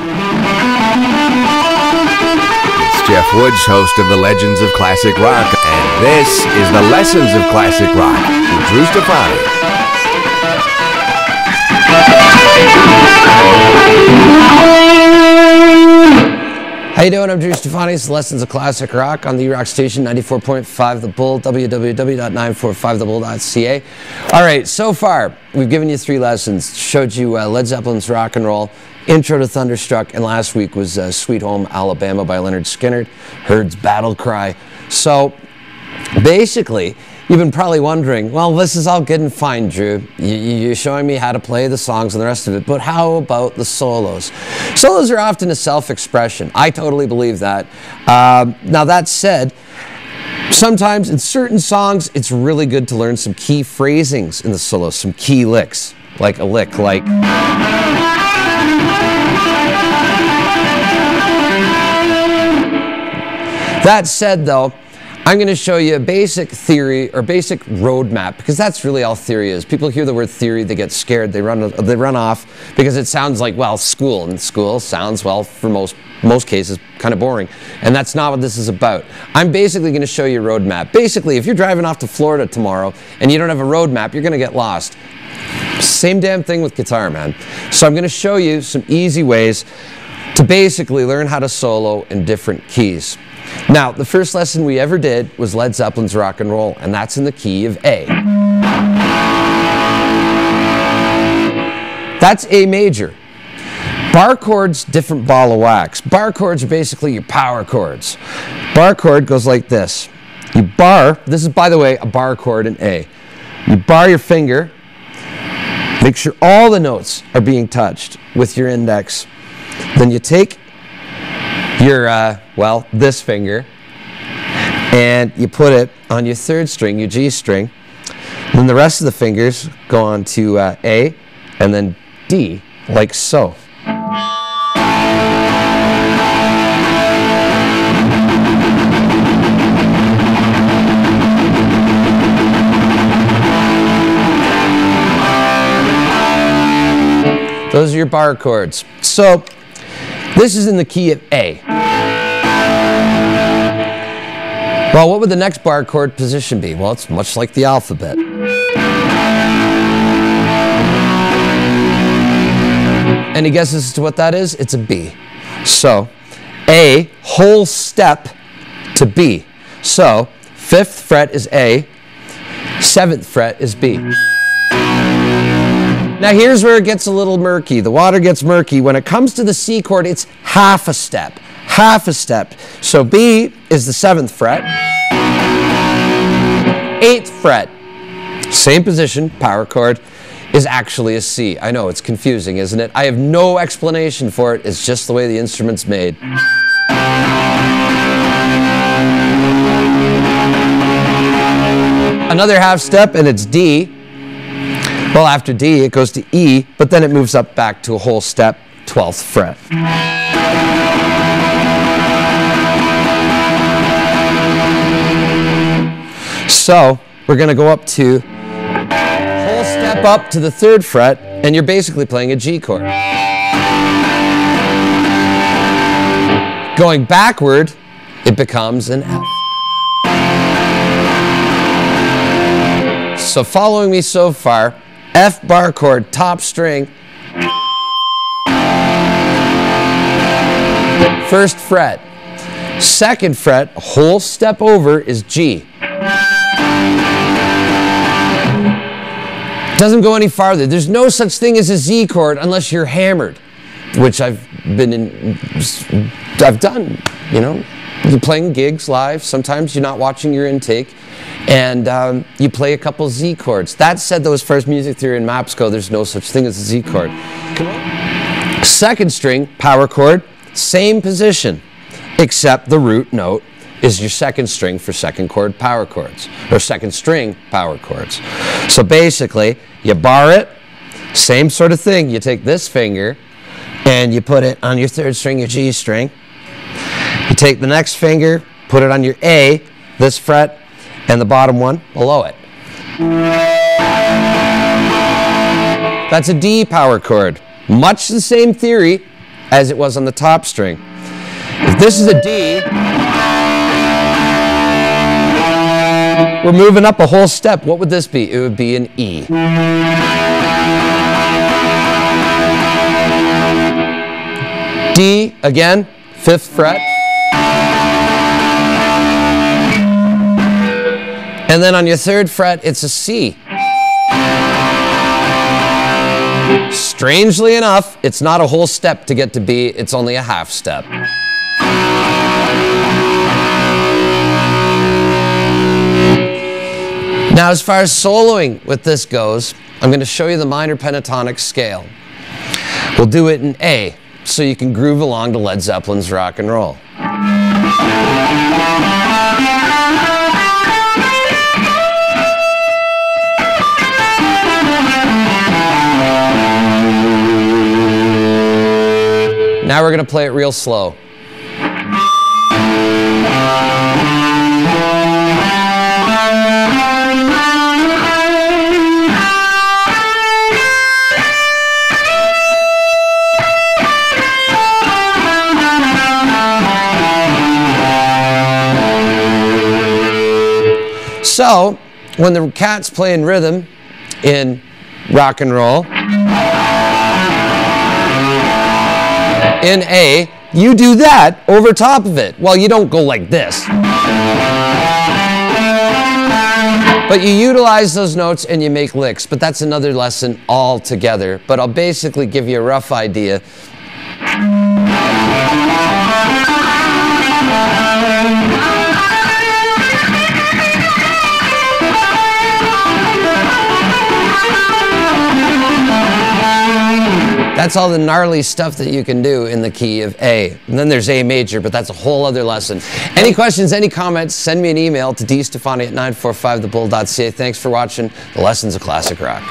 It's Jeff Woods, host of the Legends of Classic Rock, and this is the Lessons of Classic Rock with Drew Stefani. How you doing? I'm Drew Stefani. It's Lessons of Classic Rock on the rock station 94.5 The Bull, www.945thebull.ca. All right, so far we've given you 3 lessons. Showed you Led Zeppelin's Rock and Roll, Intro to Thunderstruck, and last week was Sweet Home Alabama by Leonard Skinner, Herd's Battle Cry. So basically, you've been probably wondering, well, this is all good and fine, Drew. You're showing me how to play the songs and the rest of it, but how about the solos? Solos are often a self-expression. I totally believe that. Now, that said, sometimes in certain songs, it's really good to learn some key phrasings in the solos, some key licks, like a lick, like... That said, though, I'm going to show you a basic theory or basic roadmap, because that's really all theory is. People hear the word theory, they get scared, they run off because it sounds like, well, school, and school sounds, well, for most cases, kind of boring, and that's not what this is about. I'm basically going to show you a roadmap. Basically, if you're driving off to Florida tomorrow and you don't have a roadmap, you're going to get lost. Same damn thing with guitar, man. So I'm going to show you some easy ways to basically learn how to solo in different keys. Now, the first lesson we ever did was Led Zeppelin's Rock and Roll, and that's in the key of A. That's A major. Bar chords, different ball of wax. Bar chords are basically your power chords. Bar chord goes like this. You bar, this is, by the way, a bar chord in A. You bar your finger, make sure all the notes are being touched with your index. Then you take your, well, this finger, and you put it on your 3rd string, your G string. Then the rest of the fingers go on to A, and then D, like so. Those are your bar chords. So, this is in the key of A. Well, what would the next bar chord position be? Well, it's much like the alphabet. Any guesses as to what that is? It's a B. So, A, whole step to B. So, 5th fret is A, 7th fret is B. Now here's where it gets a little murky. The water gets murky. When it comes to the C chord, it's half a step. Half a step. So B is the 7th fret. 8th fret, same position, power chord, is actually a C. I know, it's confusing, isn't it? I have no explanation for it. It's just the way the instrument's made. Another half step, and it's D. Well, after D, it goes to E, but then it moves up back to a whole step, 12th fret. So, we're going to go up to whole step up to the 3rd fret, and you're basically playing a G chord. Going backward, it becomes an F. So, following me so far, F bar chord, top string, 1st fret. 2nd fret, whole step over is G. Doesn't go any farther. There's no such thing as a Z chord unless you're hammered, which I've done, you know. You're playing gigs live, sometimes you're not watching your intake, and you play a couple Z chords. That said, though, as far as music theory and maps go, there's no such thing as a Z chord. 2nd string, power chord, same position, except the root note is your 2nd string for 2nd chord power chords, or 2nd string power chords. So basically, you bar it, same sort of thing. You take this finger and you put it on your 3rd string, your G string. You take the next finger, put it on your A, this fret, and the bottom one below it. That's a D power chord. Much the same theory, as it was on the top string. If this is a D, we're moving up a whole step. What would this be? It would be an E. D, again, 5th fret. And then on your 3rd fret, it's a C. Strangely enough, it's not a whole step to get to B, it's only a half step. Now, as far as soloing with this goes, I'm going to show you the minor pentatonic scale. We'll do it in A, so you can groove along to Led Zeppelin's Rock and Roll. Now we're going to play it real slow. So, when the cat's playing rhythm in rock and roll, in A, you do that over top of it. Well, you don't go like this. But you utilize those notes and you make licks, but that's another lesson altogether. But I'll basically give you a rough idea. That's all the gnarly stuff that you can do in the key of A. And then there's A major, but that's a whole other lesson. Any questions, any comments, send me an email to dstefani@945thebull.ca. Thanks for watching The Lessons of Classic Rock.